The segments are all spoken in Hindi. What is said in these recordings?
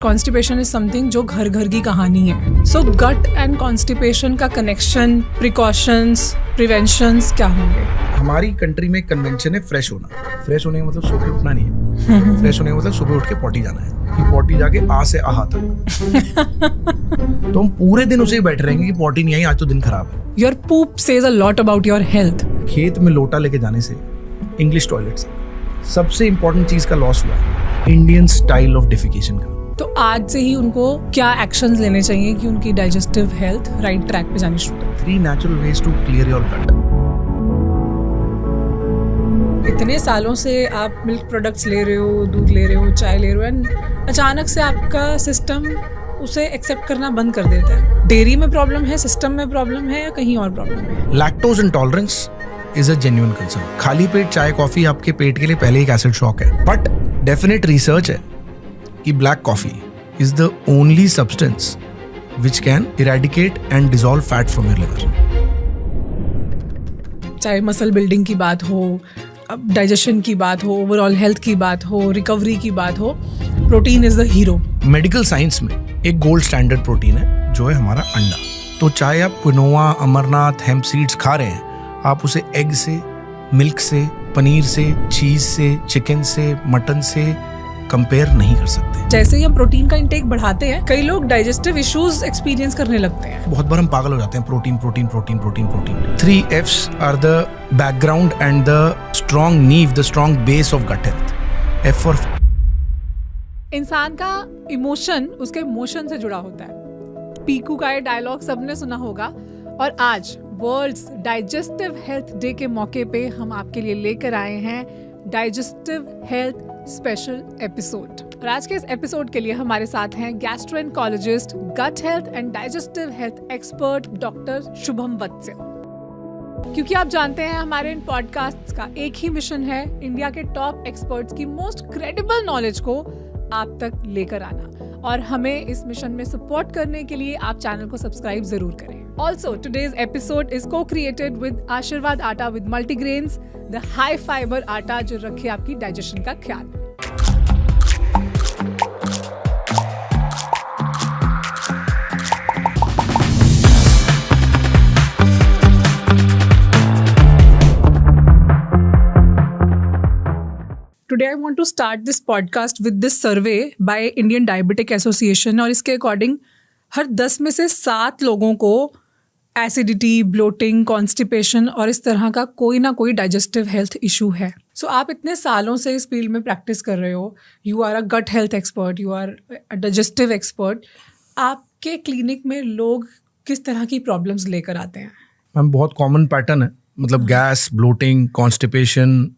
कॉन्स्टिपेशन इज समथिंग जो घर घर की कहानी है. सो गट एंड कॉन्स्टिपेशन का कनेक्शन, प्रिकॉशंस, प्रिवेंशंस क्या होंगे? हमारी कंट्री में कन्वेंशन है फ्रेश होना. फ्रेश होने का मतलब सो के उठना नहीं है. फ्रेश होने का मतलब सुबह उठ के पॉटी जाना है कि पॉटी जाके आ से आहा तक. तो हम पूरे दिन उसे ही बैठे रहेंगे कि पॉटी नहीं आई, आज तो दिन खराब है. Your poop says a lot about your health. खेत में लोटा लेके जाने से, इंग्लिश टॉयलेट से सबसे इंपॉर्टेंट चीज का लॉस हुआ है, इंडियन स्टाइल ऑफ डिफिकेशन का. तो आज से ही उनको क्या एक्शंस लेने चाहिए कि उनकी डाइजेस्टिव हेल्थ राइट ट्रैक पे जानी शुरू करे? 3 natural ways to clear your gut. इतने सालों से आप मिल्क प्रोडक्ट्स ले रहे हो, दूध ले रहे हो, चाय ले रहे हो, एंड अचानक से आपका सिस्टम उसे एक्सेप्ट करना बंद कर देता है. डेयरी में प्रॉब्लम है, सिस्टम में प्रॉब्लम है, या कहीं और प्रॉब्लम है? Lactose intolerance is a genuine concern. खाली पेट चाय कॉफी आपके पेट के लिए पहले एक एसिड शॉक है. बट डेफिनेट रिसर्च है कि black coffee is the only substance which can eradicate and dissolve fat from your liver. चाहे मसल बिल्डिंग की बात हो, अब डाइजेशन की बात हो, ओवरऑल हेल्थ की बात हो, रिकवरी की बात हो, protein is the hero. Medical science में एक गोल्ड स्टैंडर्ड प्रोटीन है जो है हमारा अंडा. तो चाहे आप क्विनोआ, अमरनाथ, हेम्प सीड्स खा रहे हैं, आप उसे एग से, मिल्क से, पनीर से, चीज से, चिकन से, मटन से कंपेयर नहीं कर सकते. जैसे ही हम प्रोटीन का इंटेक बढ़ाते हैं, कई लोग डाइजेस्टिव इश्यूज एक्सपीरियंस करने लगते हैं. बहुत बार हम पागल हो जाते हैं. Protein protein protein protein protein. 3 F's are the background and the strong नीव, the strong base of gut health. F for इंसान का इमोशन उसके इमोशन से जुड़ा होता है. पीकू का ये डायलॉग सबने सुना होगा. और आज वर्ल्ड्स डाइजेस्टिव हेल्थ डे के मौके पे हम आपके लिए लेकर आए हैं डाइजेस्टिव हेल्थ स्पेशल एपिसोड. और आज के इस एपिसोड के लिए हमारे साथ हैं gastroenterologist, gut health and digestive health expert doctor Shubham Vatsya. क्योंकि आप जानते हैं हमारे इन पॉडकास्ट्स का एक ही मिशन है, इंडिया के टॉप एक्सपर्ट्स की मोस्ट क्रेडिबल नॉलेज को आप तक लेकर आना. और हमें इस मिशन में सपोर्ट करने के लिए आप चैनल को सब्सक्राइब जरूर करें. Also today's episode is cocreated with Aashirvaad atta with multigrains, the high fibre atta जो रखे आपकी डाइजेशन का ख्याल. Today I want to start this podcast with this survey by Indian Diabetic Association. और इसके अकॉर्डिंग हर 10 में से 7 लोगों को एसिडिटी, ब्लोटिंग, कॉन्स्टिपेशन और इस तरह का कोई ना कोई डाइजेस्टिव हेल्थ इशू है. सो आप इतने सालों से इस फील्ड में प्रैक्टिस कर रहे हो, you are a gut health expert, you are a digestive expert. आपके क्लिनिक में लोग किस तरह की प्रॉब्लम्स लेकर आते हैं? मैम बहुत कॉमन पैटर्न है. मतलब गैस, ब्लोटिंग, कॉन्स्टिपेशन,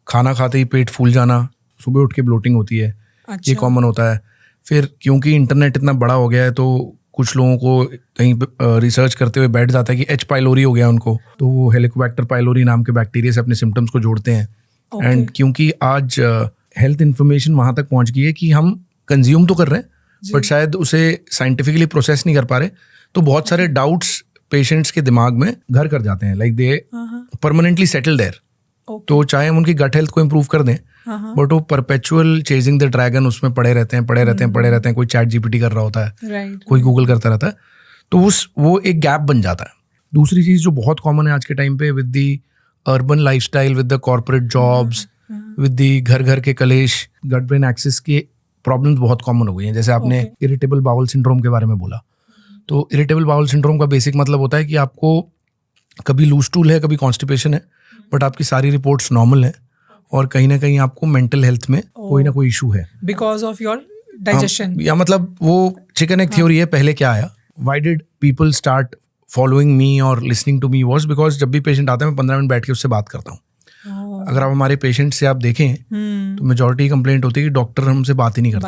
खाना खाते ही पेट फूल जाना, सुबह उठ के ब्लोटिंग होती है. अच्छा. ये कॉमन होता है. फिर क्योंकि इंटरनेट इतना बड़ा हो गया है तो कुछ लोगों को कहीं रिसर्च करते हुए बैठ जाता है कि H. पाइलोरी हो गया उनको, तो वो हेलिकोबैक्टर पाइलोरी नाम के बैक्टीरिया से अपने सिम्टम्स को जोड़ते हैं. एंड क्योंकि आज हेल्थ इन्फॉर्मेशन वहाँ तक पहुँच गई है कि हम कंज्यूम तो कर रहे हैं बट शायद उसे साइंटिफिकली प्रोसेस नहीं कर पा रहे, तो बहुत सारे डाउट्स पेशेंट्स के दिमाग में घर कर जाते हैं. Like they permanently settle there. तो चाहे हम उनकी गट हेल्थ को इम्प्रूव कर दें, बट वो परपेचुअल चेजिंग द ड्रैगन उसमें पड़े रहते हैं. कोई चैट जीपीटी कर रहा होता है, कोई गूगल करता रहता है, तो वो एक गैप बन जाता है. दूसरी चीज जो बहुत कॉमन है आज के टाइम पे, with the urban lifestyle, with the corporate jobs, with the घर घर के कलेश, गट ब्रेन एक्सिस के प्रॉब्लम्स बहुत कॉमन हो गई हैं. जैसे आपने इरिटेबल बाउल सिंड्रोम के बारे में बोला, तो इरिटेबल बाउल सिंड्रोम का बेसिक मतलब होता है कि आपको कभी लूज टूल है, कभी कॉन्स्टिपेशन है, बट आपकी सारी रिपोर्ट्स नॉर्मल है और कहीं ना कहीं आपको मेंटल हेल्थ में कोई ना कोई इशू है बिकॉज ऑफ योर डाइजेशन. या मतलब वो चिकन एग थ्योरी है. पहले क्या आया, why did people start following me और listening to me, was because जब भी पेशेंट आता है मैं 15 मिनट बैठ के उससे बात करता हूँ. अगर आप हमारे पेशेंट से आप देखें तो मेजॉरिटी कंप्लेंट होती है कि डॉक्टर हमसे बात ही नहीं करता.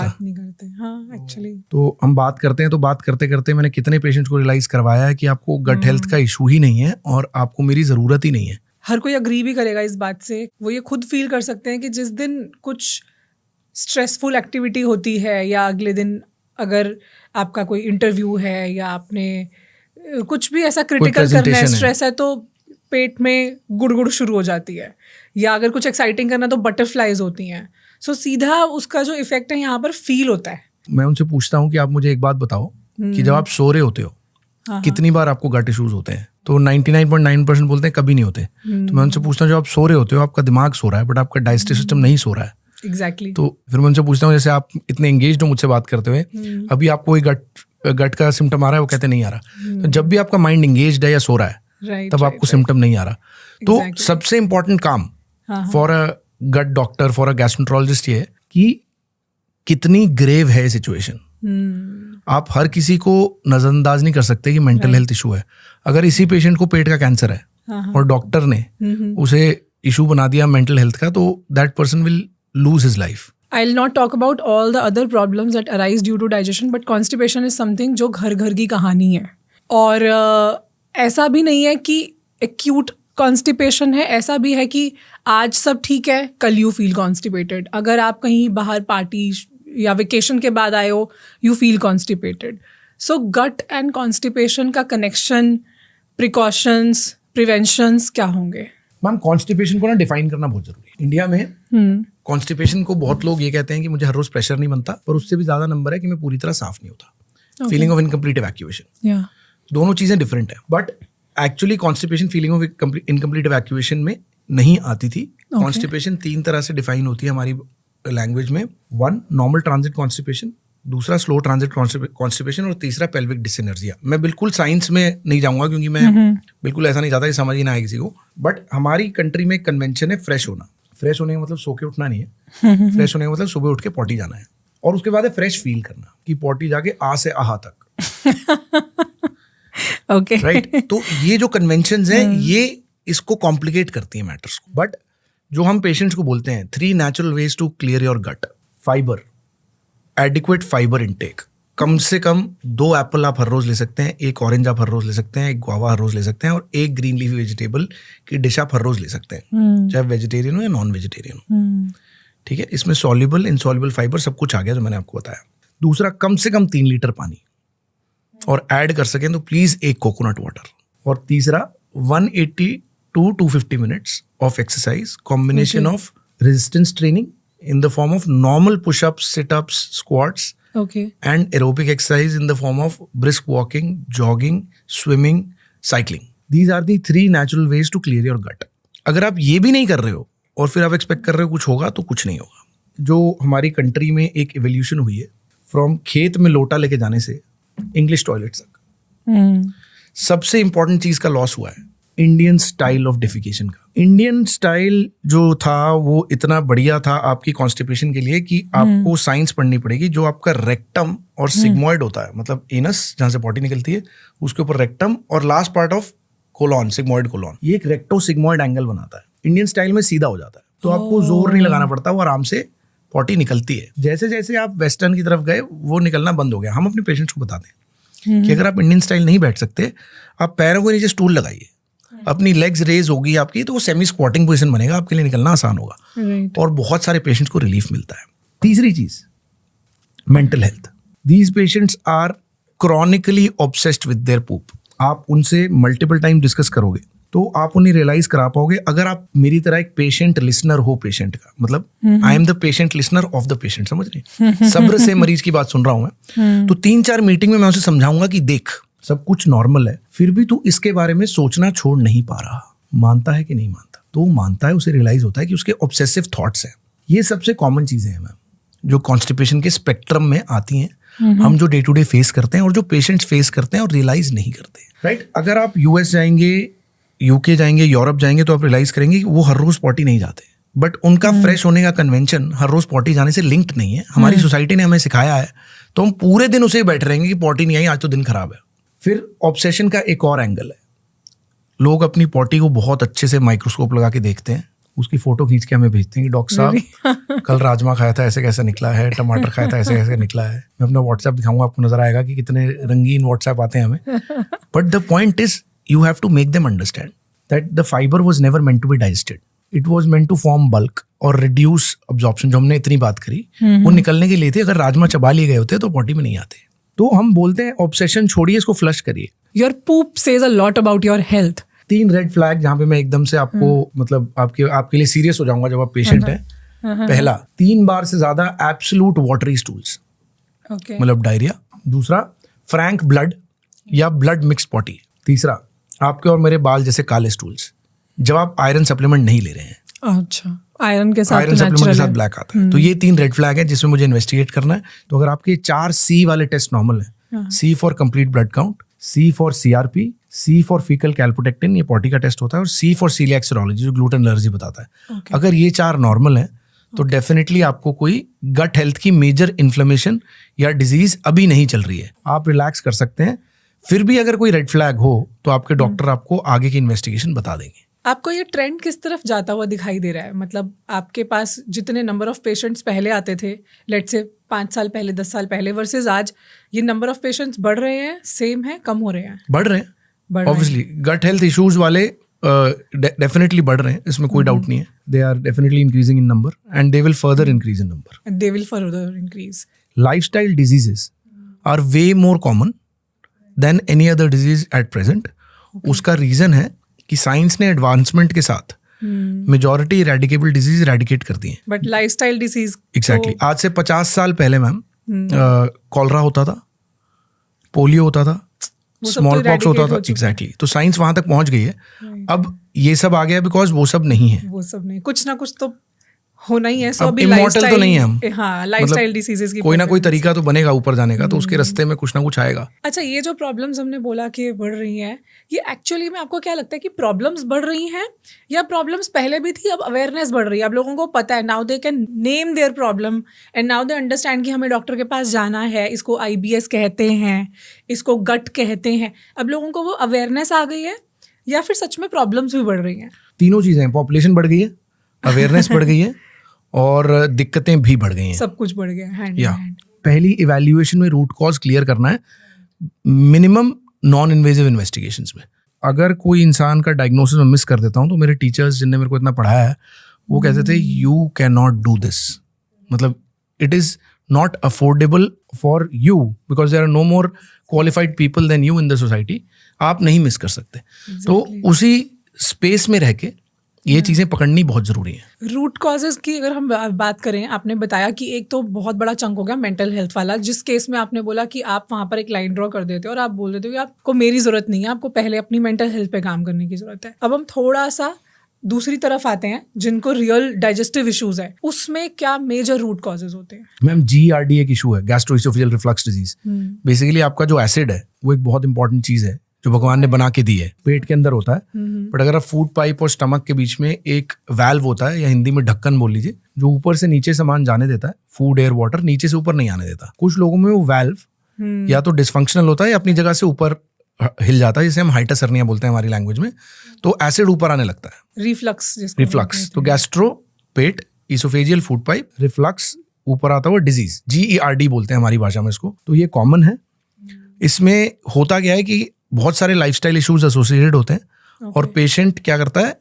हाँ, एक्चुअली तो हम बात करते हैं, तो बात करते करते मैंने कितने पेशेंट्स को रियलाइज करवाया है कि आपको गट हेल्थ का इशू ही नहीं है और आपको मेरी जरूरत ही नहीं है. हर कोई अग्री भी करेगा इस बात से. वो ये खुद फील कर सकते हैं कि जिस दिन कुछ स्ट्रेसफुल एक्टिविटी होती है या अगले दिन अगर आपका कोई इंटरव्यू है या आपने कुछ भी ऐसा क्रिटिकल करना है, स्ट्रेस है, तो पेट में गुड़गुड़ शुरू हो जाती है. या अगर कुछ एक्साइटिंग करना तो बटरफ्लाइज होती हैं. सो सीधा उसका जो इफेक्ट है यहाँ पर फील होता है. मैं उनसे पूछता हूँ कि आप मुझे एक बात बताओ कि जब आप सो रहे होते हो कितनी बार आपको गट इश्यूज होते हैं? तो 99.9% बोलते हैं कभी नहीं होते। तो मैं उनसे पूछता हूँ जब आप सो रहे होते हो आपका दिमाग सो रहा है बट आपका डाइजेस्टिव सिस्टम नहीं सो रहा है। एग्जैक्टली। तो फिर मैं उनसे पूछता हूँ जैसे आप इतने एंगेज्ड हो मुझसे बात करते हुए, अभी आपको कोई गट का सिम्टम आ रहा है? वो कहते नहीं आ रहा। तो जब भी आपका माइंड एंगेज्ड है या सो रहा है तब आपको सिम्टम नहीं आ रहा। तो सबसे इंपॉर्टेंट काम for a gut doctor, for a gastroenterologist ये है कि कितनी ग्रेव है सिचुएशन। आप हर किसी को नजरअंदाज नहीं कर सकते कि मेंटल हेल्थ इशू है। अगर इसी पेशेंट को पेट का कैंसर है और डॉक्टर ने उसे इशू बना दिया मेंटल हेल्थ का, तो that person will lose his life. I'll not talk about all the other problems that arise due to digestion, but constipation is something जो घर घर की कहानी है। और ऐसा भी नहीं है कि acute constipation है, ऐसा भी है कि आज सब ठीक है कल you feel constipated। अगर आप कहीं बाहर पार्टी या वेकेशन के बाद आए हो you feel constipated। So gut and constipation का connection, precautions, preventions क्या होंगे? मैम कॉन्स्टिपेशन को ना डिफाइन करना बहुत जरूरी है। इंडिया में कॉन्स्टिपेशन को बहुत लोग ये कहते हैं कि मुझे हर रोज प्रेशर नहीं बनता, पर उससे भी ज्यादा नंबर है कि मैं पूरी तरह साफ नहीं होता। फीलिंग ऑफ इनकम्प्लीट इवैक्यूएशन, दोनों चीजें डिफरेंट है। But actually constipation feeling of incomplete evacuation में नहीं आती थी। कॉन्स्टिपेशन 3 तरह से डिफाइन होती है हमारी लैंग्वेज में। 1 नॉर्मल ट्रांजिट कॉन्स्टिपेशन, दूसरा स्लो ट्रांजिट कॉन्स्टिपेशन और तीसरा पेल्विक डिसएनर्जिया। मैं बिल्कुल साइंस में नहीं जाऊंगा क्योंकि मैं बिल्कुल ऐसा नहीं चाहता कि समझ ही ना आए किसी को। बट हमारी कंट्री में एक कन्वेंशन है फ्रेश होना। फ्रेश होने का मतलब सो के उठना नहीं है। फ्रेश होने का मतलब सुबह उठ के पॉटी जाना है, और उसके बाद है फ्रेश फील करना कि पॉटी जाके आ से आहा तक। Okay, right. तो ये जो कन्वेंशंस हैं ये इसको कॉम्प्लिकेट करती है मैटर्स को। बट जो हम पेशेंट्स को बोलते हैं 3 natural ways to clear your gut. Fibre, adequate fibre intake. कम से कम 2 एप्पल आप हर रोज ले सकते हैं, 1 ऑरेंज आप हर रोज ले सकते हैं, 1 गुआवा हर रोज ले सकते हैं, और 1 ग्रीन लीफी वेजिटेबल की डिश आप हर रोज ले सकते हैं, चाहे वेजिटेरियन हो या नॉन वेजिटेरियन हो। ठीक है, इसमें सॉल्युबल इनसॉल्युबल फाइबर सब कुछ आ गया जो मैंने आपको बताया। दूसरा, कम से कम 3 लीटर पानी, और ऐड कर सकें तो प्लीज 1 कोकोनट वाटर। और तीसरा 180 to 250 minutes of exercise, combination of resistance training in the form of normal push-ups, sit-ups, squats, and aerobic exercise in the form of brisk walking, jogging, swimming, cycling. These are the 3 natural ways to clear your gut. अगर आप ये भी नहीं कर रहे हो और फिर आप एक्सपेक्ट कर रहे हो कुछ होगा, तो कुछ नहीं होगा। जो हमारी कंट्री में एक एवोल्यूशन हुई है फ्रॉम खेत में लोटा लेके जाने से इंग्लिश टॉयलेट तक, सबसे इंपॉर्टेंट चीज का लॉस हुआ है इंडियन स्टाइल ऑफ डिफिकेशन का। इंडियन स्टाइल जो था वो इतना बढ़िया था आपकी कॉन्स्टिपेशन के लिए कि आपको साइंस पढ़नी पड़ेगी। जो आपका रेक्टम और सिग्मॉइड होता है, मतलब एनस जहां से पॉटी निकलती है, उसके ऊपर रेक्टम और last part of colon, sigmoid colon, ये एक रेक्टो सिग्मॉइड एंगल बनाता है। इंडियन स्टाइल में सीधा हो जाता है, तो आपको जोर नहीं लगाना पड़ता, वो आराम से पॉटी निकलती है। जैसे जैसे आप वेस्टर्न की तरफ गए वो निकलना बंद हो गया। हम अपने पेशेंट्स को बताते हैं कि अगर आप इंडियन स्टाइल नहीं बैठ सकते, आप पैरों के नीचे स्टूल लगाइए, अपनी लेग्स रेज होगी आपकी, तो वो सेमी स्क्वाटिंग पोजीशन बनेगा, आपके लिए निकलना आसान होगा। और बहुत सारे पेशेंट्स को रिलीफ मिलता है। तीसरी चीज, mental health. These patients are chronically obsessed with their poop. आप उनसे मल्टीपल टाइम डिस्कस करोगे तो आप उन्हें रियलाइज करा पाओगे। अगर आप मेरी तरह एक पेशेंट लिसनर हो, पेशेंट का मतलब I am the patient listener of the patient, समझ रहे, सब्र से मरीज की बात सुन रहा हूं मैं। तो 3-4 मीटिंग में मैं उसे समझाऊंगा कि देख सब कुछ नॉर्मल है, फिर भी तू इसके बारे में सोचना छोड़ नहीं पा रहा। मानता है कि नहीं मानता? तो वो मानता है, उसे रियलाइज होता है कि उसके ऑब्सेसिव थॉट्स हैं। ये सबसे कॉमन चीजें हैं मैम जो कॉन्स्टिपेशन के स्पेक्ट्रम में आती हैं, हम जो डे टू डे फेस करते हैं और जो पेशेंट्स फेस करते हैं और रियलाइज नहीं करते। राइट, अगर आप यूएस जाएंगे, यूके जाएंगे, यूरोप जाएंगे, तो आप रियलाइज करेंगे कि वो हर रोज पॉटी नहीं जाते, बट उनका फ्रेश होने का कन्वेंशन हर रोज पॉटी जाने से लिंक्ड नहीं है। हमारी सोसाइटी ने हमें सिखाया है, तो हम पूरे दिन उसे बैठे रहेंगे कि पॉटी नहीं आई, आज तो दिन खराब है। फिर ऑब्सेशन का एक और एंगल है, लोग अपनी पॉटी को बहुत अच्छे से माइक्रोस्कोप लगा के देखते हैं, उसकी फोटो खींच के हमें भेजते हैं कि डॉक्टर साहब कल राजमा खाया था, ऐसे कैसे निकला है, टमाटर खाया था, ऐसे कैसे निकला है। मैं अपना व्हाट्सएप दिखाऊंगा, आपको नजर आएगा कि कितने रंगीन व्हाट्सएप आते हैं हमें। But the point is you have to make them understand that the fibre was never meant to be digested, it was meant to form bulk और रिड्यूस अब्जॉर्प्शन। जो हमने इतनी बात करी वो निकलने के लिए थी। अगर राजमा चबा लिए गए होते तो पॉटी में नहीं आते। तो हम बोलते हैं ऑब्सेशन छोड़िए, इसको फ्लश करिए। Your poop says a lot about your health. 3 red flag जहां पे मैं एकदम से आपको मतलब आपके लिए सीरियस हो जाऊंगा जब आप पेशेंट हैं। पहला, 3 बार से ज्यादा एब्सोल्यूट वाटरी स्टूल्स। ओके मतलब डायरिया। दूसरा फ्रैंक ब्लड या ब्लड मिक्स पॉटी। तीसरा आपके और मेरे बाल जैसे काले स्टूल्स जब आप आयरन सप्लीमेंट नहीं ले रहे हैं। अच्छा, आयरन के साथ आयरन सप्लीमेंट के साथ ब्लैक आता है। तो ये 3 रेड फ्लैग है जिसमें मुझे इन्वेस्टिगेट करना है। तो अगर आपके 4 C वाले टेस्ट नॉर्मल है, C for complete blood count, C for CRP, C for faecal calprotectin, ये पॉटी का टेस्ट होता है, और C फॉर सीलियाक सीरोलॉजी जो ग्लूटेन एलर्जी बताता है। अगर ये 4 नॉर्मल है तो डेफिनेटली आपको कोई गट हेल्थ की मेजर इन्फ्लेमेशन या डिजीज अभी नहीं चल रही है, आप रिलैक्स कर सकते हैं। फिर भी अगर कोई रेड फ्लैग हो तो आपके डॉक्टर आपको आगे की इन्वेस्टिगेशन बता देंगे। आपको ये ट्रेंड किस तरफ जाता हुआ दिखाई दे रहा है? मतलब आपके पास जितने नंबर ऑफ पेशेंट्स पहले आते थे, लेट्स से 5 साल पहले, 10 साल पहले, वर्सेस आज ये नंबर ऑफ पेशेंट्स बढ़ रहे हैं, सेम है, कम हो रहे हैं? बढ़ रहे हैं ऑब्वियसली। गट हेल्थ इश्यूज वाले डेफिनेटली बढ़ रहे हैं, इसमें कोई डाउट नहीं है। They are definitely increasing in number and they will further increase in number. They will further increase. Lifestyle diseases are way more common than any other disease at present. उसका रीजन है कि साइंस ने एडवांसमेंट के साथ मेजॉरिटी इरेडिकेबल डिजीज इरेडिकेट कर दी है। बट लाइफस्टाइल डिजीज एग्जैक्टली आज से 50 साल पहले मैम कॉलरा होता था, पोलियो होता था, स्मॉल पॉक्स होता था। एग्जैक्टली तो साइंस वहां तक पहुंच गई है। अब ये सब आ गया बिकॉज वो सब नहीं है। वो सब नहीं, कुछ ना कुछ तो होना ही है। सो अभी इमॉर्टल तो नहीं है हम। हाँ, लाइफस्टाइल डिसीजेस की कोई ना कोई तरीका तो बनेगा ऊपर जाने का, तो उसके रास्ते में कुछ ना कुछ आएगा। अच्छा, ये जो प्रॉब्लम्स हमने बोला कि बढ़ रही हैं, ये एक्चुअली में आपको क्या लगता है कि प्रॉब्लम्स बढ़ रही हैं या प्रॉब्लम्स पहले भी थी, अब अवेयरनेस बढ़ रही है? अब लोगों को पता है, now they can name their problem and now they understand कि हमें डॉक्टर के पास जाना है, इसको IBS कहते हैं, इसको गट कहते हैं। अब लोगों को वो अवेयरनेस आ गई है या फिर सच में प्रॉब्लम्स भी बढ़ रही हैं? तीनों चीजें हैं, पॉपुलेशन बढ़ गई है, अवेयरनेस बढ़ गई है और दिक्कतें भी बढ़ गई हैं। सब कुछ बढ़ गया हैंड इन हैंड। पहली इवैल्यूएशन में रूट कॉज क्लियर करना है, मिनिमम नॉन इन्वेजिव इन्वेस्टिगेशंस में। अगर कोई इंसान का डायग्नोसिस में मिस कर देता हूँ तो मेरे टीचर्स जिनने मेरे को इतना पढ़ाया है वो कहते थे you can not do this, मतलब it is not affordable for you because there are no more qualified people than you in the society. आप नहीं मिस कर सकते। तो उसी स्पेस में रह के ये चीजें पकड़नी बहुत जरूरी है। रूट कॉजेज की अगर हम बात करें, आपने बताया कि एक तो बहुत बड़ा चंक हो गया मेंटल हेल्थ वाला, जिस केस में आपने बोला कि आप वहां पर एक लाइन ड्रॉ कर देते हो और आप बोल देते हो कि आपको मेरी जरूरत नहीं है, आपको पहले अपनी मेंटल हेल्थ पे काम करने की जरूरत है। अब हम थोड़ा सा दूसरी तरफ आते हैं, जिनको रियल डाइजेस्टिव इश्यूज है, उसमें क्या मेजर रूट कॉजेज होते हैं? मैम GERD एक इशू है, गैस्ट्रोइसोफेजियल रिफ्लक्स डिजीज। बेसिकली आपका जो एसिड है वो एक बहुत इंपॉर्टेंट चीज है जो भगवान ने बना के दी है, पेट के अंदर होता है। बट अगर आप फूड पाइप और स्टमक के बीच में एक वाल्व होता है, या हिंदी में ढक्कन बोल लीजिए, जो ऊपर से नीचे सामान जाने देता है, फूड एयर वाटर, नीचे से ऊपर नहीं आने देता। कुछ लोगों में वो वाल्व या तो डिसफंक्शनल होता है या अपनी जगह से ऊपर हिल जाता है, जिसे हम हाइटस हर्निया बोलते हैं हमारी लैंग्वेज में। तो एसिड ऊपर आने लगता है, रिफ्लक्स। तो गैस्ट्रो पेट, इसोफेजियल फूड पाइप, रिफ्लक्स ऊपर आता हुआ डिजीज, GERD बोलते हैं हमारी भाषा में इसको। तो ये कॉमन है। इसमें होता क्या है कि बहुत सारे लाइफस्टाइल इश्यूज एसोसिएटेड होते हैं और पेशेंट क्या करता है,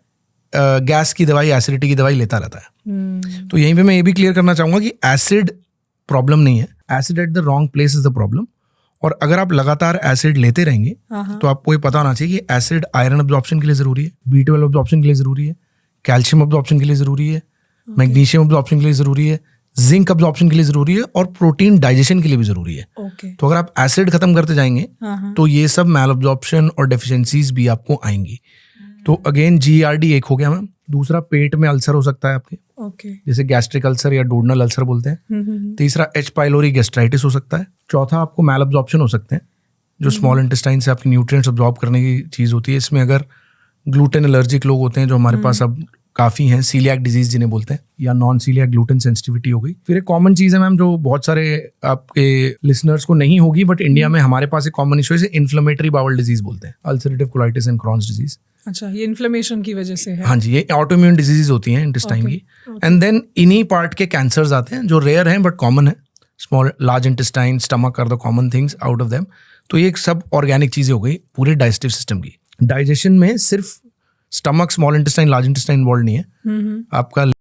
गैस की दवाई, एसिडिटी की दवाई लेता रहता है। तो यहीं पे मैं ये भी क्लियर करना चाहूंगा कि एसिड प्रॉब्लम नहीं है, acid at the wrong place is the problem. और अगर आप लगातार एसिड लेते रहेंगे तो आपको ये पता होना चाहिए कि एसिड आयरन अब्जॉर्प्शन के लिए जरूरी है, B12 अब्जॉर्प्शन के लिए जरूरी है, कैल्शियम अब्जॉर्प्शन के लिए जरूरी है, मैग्नीशियम अब्जॉर्प्शन के लिए जरूरी है, जिंक अब्जॉर्प्शन के लिए जरूरी है और प्रोटीन डाइजेशन के लिए भी जरूरी है। तो अगर आप एसिड खत्म करते जाएंगे तो ये सब मैल अब्जॉर्प्शन और डेफिशिएंसीज भी आपको आएंगी। तो अगेन GERD एक हो गया मैम। दूसरा पेट में अल्सर हो सकता है आपके, जैसे गैस्ट्रिक अल्सर या डोडनल अल्सर बोलते हैं। तीसरा H पाइलोरी गैस्ट्राइटिस हो सकता है। चौथा आपको मैल अब्जॉर्प्शन हो सकते हैं, जो स्मॉल इंटेस्टाइन से आपके न्यूट्रिएंट्स अब्जॉर्ब करने की चीज होती है। इसमें अगर ग्लूटेन एलर्जिक लोग होते हैं, जो हमारे पास अब काफी हैं, सीलियाक डिजीज जिन्हें बोलते हैं, या नॉन सीलियाक ग्लूटेन सेंसिटिविटी हो गई। फिर एक कॉमन चीज है मैम जो बहुत सारे आपके लिसनर्स को नहीं होगी, बट इंडिया में हमारे पास एक कॉमन इशू है, इन्फ्लेमेटरी बाउल डिजीज बोलते हैं, ulcerative colitis and Crohn's disease. अच्छा, ये इन्फ्लेमेशन की वजह से है? हाँ जी, ये ऑटोइम्यून डिजीज होती हैं इंटेस्टाइन की। एंड देन इन्हीं पार्ट के कैंसर्स आते हैं जो रेयर हैं बट कॉमन है। Small large intestine, stomach are the common things out of them. तो ये सब ऑर्गेनिक चीजें हो गई पूरे डाइजेस्टिव सिस्टम की। डाइजेशन में सिर्फ stomach, small intestine, large intestine involve नहीं है, आपका